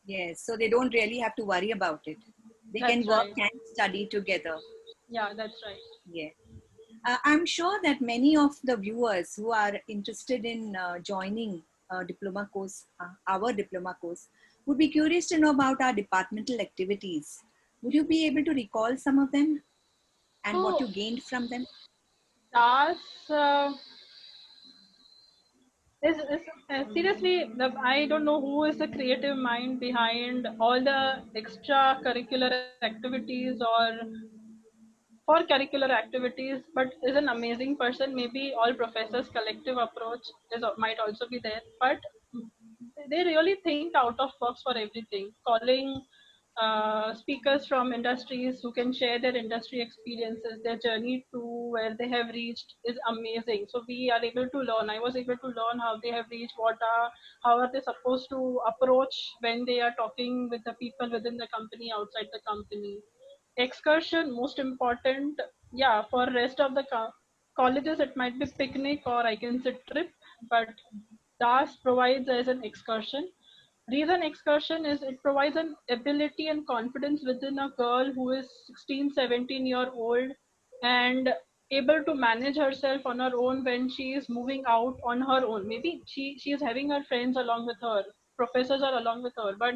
Yes, so they don't really have to worry about it. They can That's work right. and study together. Yeah, that's right. Yeah. I'm sure that many of the viewers who are interested in joining diploma course, our diploma course, would be curious to know about our departmental activities. Would you be able to recall some of them and what So you gained from them? that's seriously, I don't know who is the creative mind behind all the extracurricular activities or for curricular activities, but is an amazing person. Maybe all professors' collective approach might also be there, but they really think out of box for everything. Calling speakers from industries who can share their industry experiences, their journey to where they have reached is amazing. So we are able to learn. I was able to learn how they have reached, how are they supposed to approach when they are talking with the people within the company, outside the company. Excursion, most important. Yeah, for rest of the colleges it might be picnic or I can say trip, but DAS provides as an excursion. Reason excursion is it provides an ability and confidence within a girl who is 16, 17-year old and able to manage herself on her own when she is moving out on her own. Maybe she is having her friends along with her, professors are along with her, but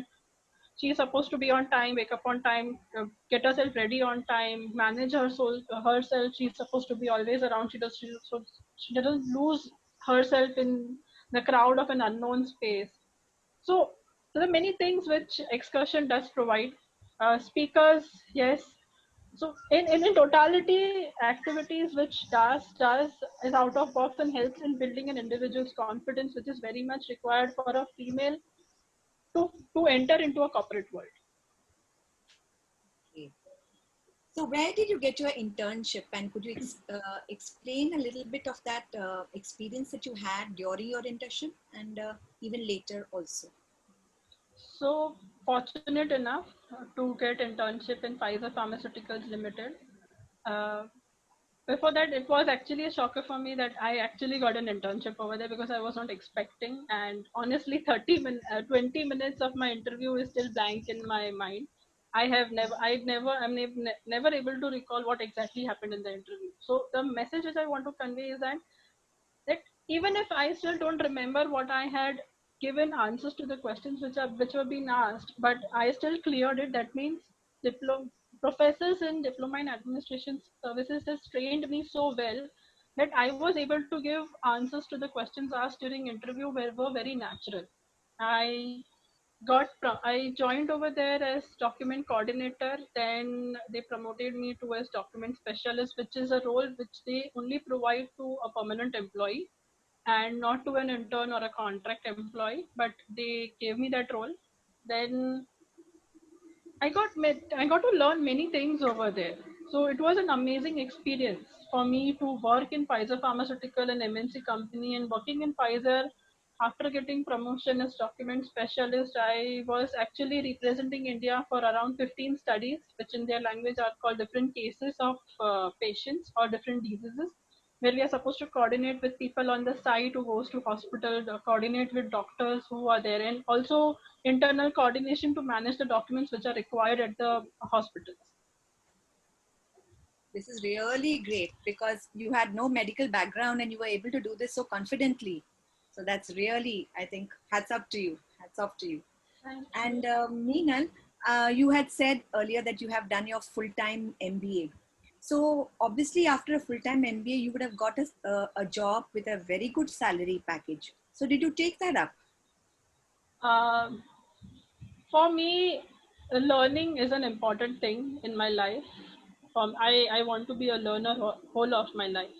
she is supposed to be on time, wake up on time, get herself ready on time, manage herself. She's supposed to be always around. She doesn't lose herself in the crowd of an unknown space. So there are many things which excursion does provide. Speakers, yes. So in totality, activities which does is out of box and helps in building an individual's confidence, which is very much required for a female to enter into a corporate world. Okay. So, where did you get your internship, and could you explain a little bit of that experience that you had during your internship and even later also? So fortunate enough to get internship in Pfizer Pharmaceuticals Limited. Uh, Before that, it was actually a shocker for me that I actually got an internship over there because I was not expecting. And honestly, 20 minutes of my interview is still blank in my mind. I'm never able to recall what exactly happened in the interview. So the message which I want to convey is that even if I still don't remember what I had given answers to the questions which were being asked, but I still cleared it. That means diploma professors in diploma in administration services has trained me so well that I was able to give answers to the questions asked during interview were very natural. I I joined over there as document coordinator. Then they promoted me to as document specialist, which is a role which they only provide to a permanent employee and not to an intern or a contract employee, but they gave me that role. Then I got to learn many things over there. So it was an amazing experience for me to work in Pfizer Pharmaceutical, an MNC company, and working in Pfizer. After getting promotion as document specialist, I was actually representing India for around 15 studies, which in their language are called different cases of patients or different diseases, where we are supposed to coordinate with people on the site who goes to hospital, coordinate with doctors who are there, and also internal coordination to manage the documents which are required at the hospitals. This is really great because you had no medical background and you were able to do this so confidently. So that's really, I think, hats up to you. Hats off to you. Thank you. And Meenal, you had said earlier that you have done your full-time MBA. So obviously, after a full-time MBA, you would have got a job with a very good salary package. So did you take that up? Um, for me, learning is an important thing in my life. I want to be a learner whole of my life.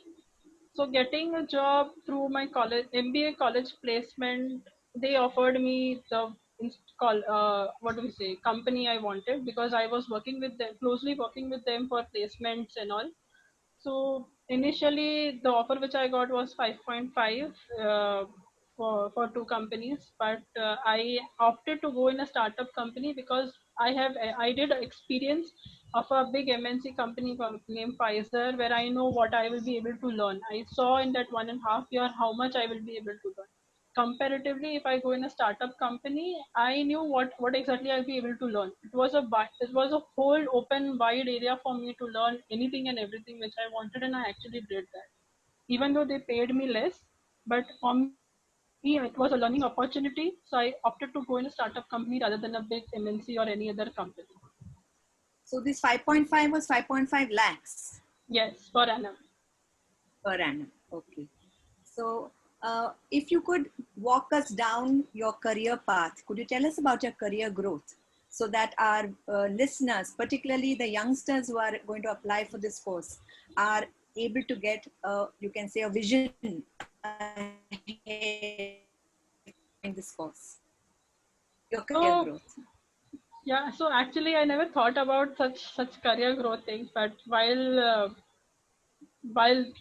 So getting a job through my college MBA college placement, they offered me the what do we say company I wanted because I was working with them closely working with them for placements and all. So initially, the offer which I got was 5.5 for two companies, but I opted to go in a startup company because I did experience of a big MNC company named Pfizer where I know what I will be able to learn. I saw in that 1.5 year how much I will be able to learn. comparatively, if I go in a startup company, I knew what exactly I'll be able to learn. It was a whole open wide area for me to learn anything and everything which I wanted, and I actually did that. Even though they paid me less, but for me it was a learning opportunity. So I opted to go in a startup company rather than a big MNC or any other company. So this 5.5 was 5.5 lakhs Yes, per annum. per annum. Okay. So if you could walk us down your career path, could you tell us about your career growth so that our listeners, particularly the youngsters who are going to apply for this course, are able to get, you can say, a vision ahead in this course, your career So growth? yeah, so actually I never thought about such career growth things, but while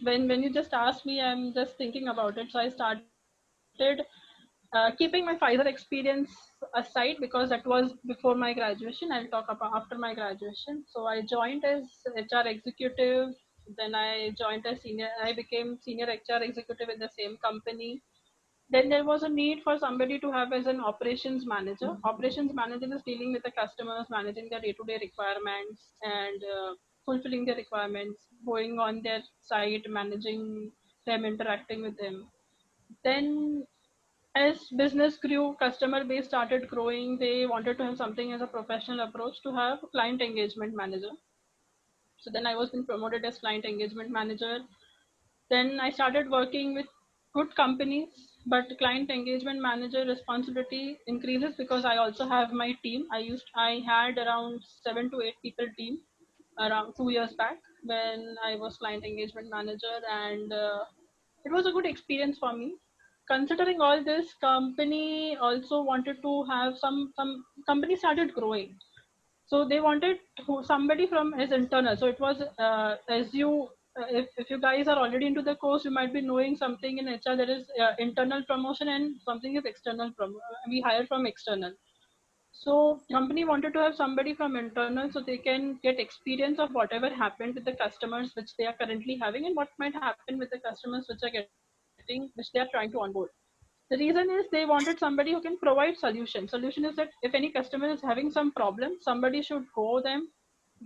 when you just asked me, I'm just thinking about it. So I started keeping my Pfizer experience aside because that was before my graduation. I'll talk about after my graduation. So I joined as HR executive. Then I joined as senior. I became senior HR executive in the same company. Then there was a need for somebody to have as an operations manager. Operations manager is dealing with the customers, managing their day-to-day requirements and fulfilling their requirements, going on their site, managing them, interacting with them. Then as business grew, customer base started growing. They wanted to have something as a professional approach to have client engagement manager. So then I was been promoted as client engagement manager. Then I started working with good companies, but client engagement manager responsibility increases because I also have my team. I had around 7 to 8 people team around 2 years back when I was client engagement manager, and it was a good experience for me. Considering all this, company also wanted to have some company started growing, so they wanted somebody from as internal. So it was as you if you guys are already into the course, you might be knowing something in HR. There is internal promotion and something is external we hire from external. So company wanted to have somebody from internal so they can get experience of whatever happened with the customers which they are currently having and what might happen with the customers which they are trying to onboard. The reason is they wanted somebody who can provide solution. Solution is that if any customer is having some problem, somebody should go them,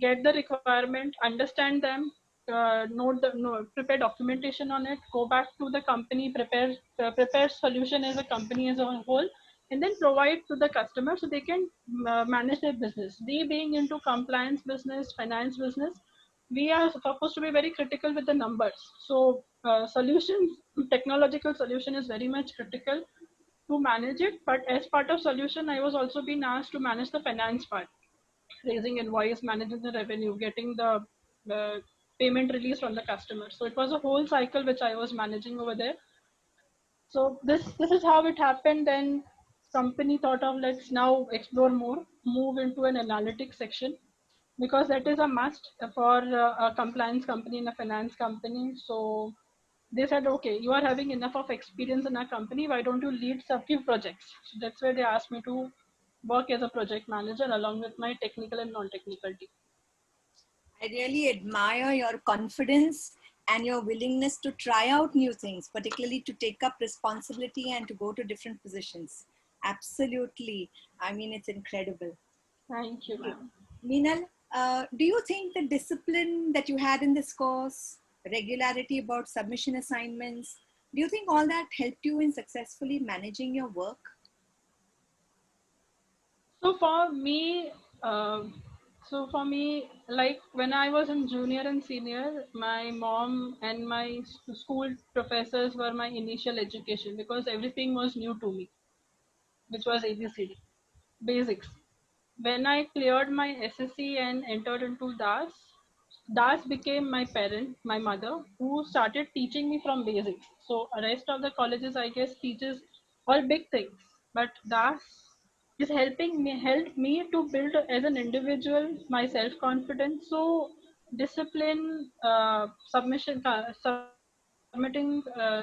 get the requirement, understand them, prepare documentation on it, go back to the company, prepare solution as a company as a whole, and then provide to the customer so they can manage their business. We being into compliance business, finance business, we are supposed to be very critical with the numbers. So solutions, technological solution is very much critical to manage it. But as part of solution, I was also being asked to manage the finance part, raising invoice, managing the revenue, getting the payment release from the customer. So it was a whole cycle which I was managing over there. So this is how it happened. Then company thought of, let's now explore more, move into an analytics section, because that is a must for a compliance company and a finance company. So they said, okay, you are having enough of experience in our company, why don't you lead some few projects? So that's where they asked me to work as a project manager along with my technical and non-technical team. I really admire your confidence and your willingness to try out new things, particularly to take up responsibility and to go to different positions. Absolutely. I mean, it's incredible. Thank you, ma'am. Meenal, do you think the discipline that you had in this course, regularity about submission assignments, do you think all that helped you in successfully managing your work? So for me, like when I was in junior and senior, my mom and my school professors were my initial education because everything was new to me, which was ABCD basics. When I cleared my SSC and entered into DAS, DAS became my parent, my mother, who started teaching me from basics. So rest of the colleges, I guess, teaches all big things, but DAS is helped me to build as an individual my self confidence. So discipline, submitting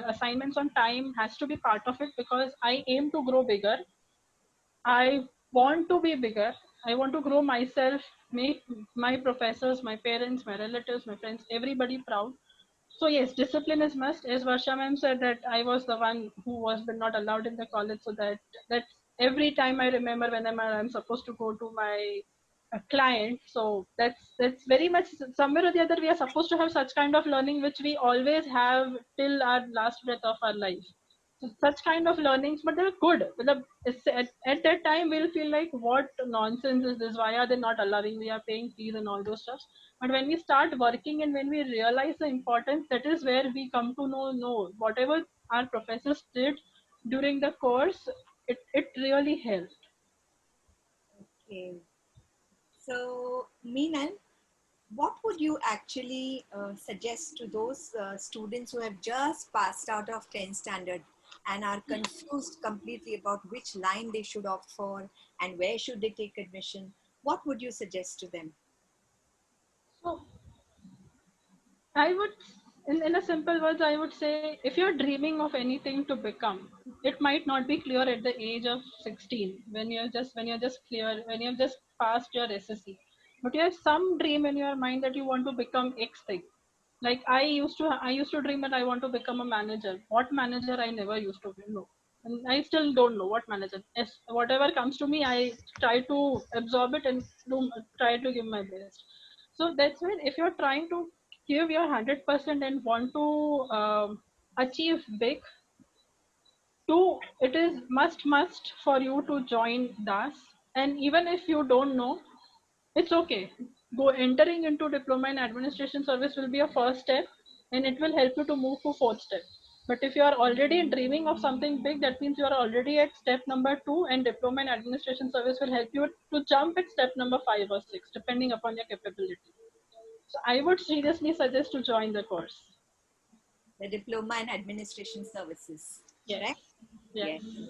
assignments on time has to be part of it because I aim to grow bigger. I want to be bigger. I want to grow myself, make my professors, my parents, my relatives, my friends, everybody proud. So yes, discipline is must. As Varsha ma'am said that I was the one who was not allowed in the college, so that's every time I remember whenever I'm supposed to go to my client. So that's very much somewhere or the other we are supposed to have such kind of learning which we always have till our last breath of our life. So such kind of learnings, but they're good. At that time, we'll feel like, what nonsense is this? Why are they not allowing? We are paying fees and all those stuff. But when we start working and when we realize the importance, that is where we come to know, no, whatever our professors did during the course, it really helped. Okay. So, Meenal, what would you actually suggest to those students who have just passed out of 10th standard and are confused completely about which line they should opt for and where should they take admission? What would you suggest to them? So I would, in a simple words, I would say if you're dreaming of anything to become, it might not be clear at the age of 16 when you're just clear when you've just passed your SSC, but you have some dream in your mind that you want to become X thing. Like I used to dream that I want to become a manager. What manager I never used to know, and I still don't know what manager. Whatever comes to me, I try to absorb it and try to give my best. So that's when if you're trying to give your 100% and want to achieve big, two, it is must for you to join DAS. And even if you don't know, it's okay. Go entering into diploma in administration service will be a first step, and it will help you to move to fourth step. But if you are already dreaming of something big, that means you are already at step number 2, and diploma in administration service will help you to jump at step number 5 or 6, depending upon your capability. So I would seriously suggest to join the course. The Diploma in Administration Services, Yes. correct? Yes. Yes.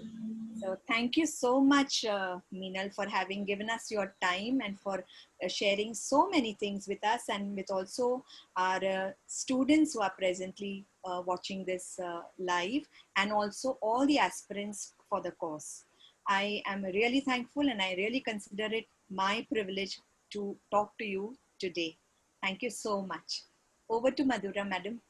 So thank you so much, Meenal, for having given us your time and for sharing so many things with us and with also our students who are presently watching this live and also all the aspirants for the course. I am really thankful and I really consider it my privilege to talk to you today. Thank you so much. Over to Madhura, madam.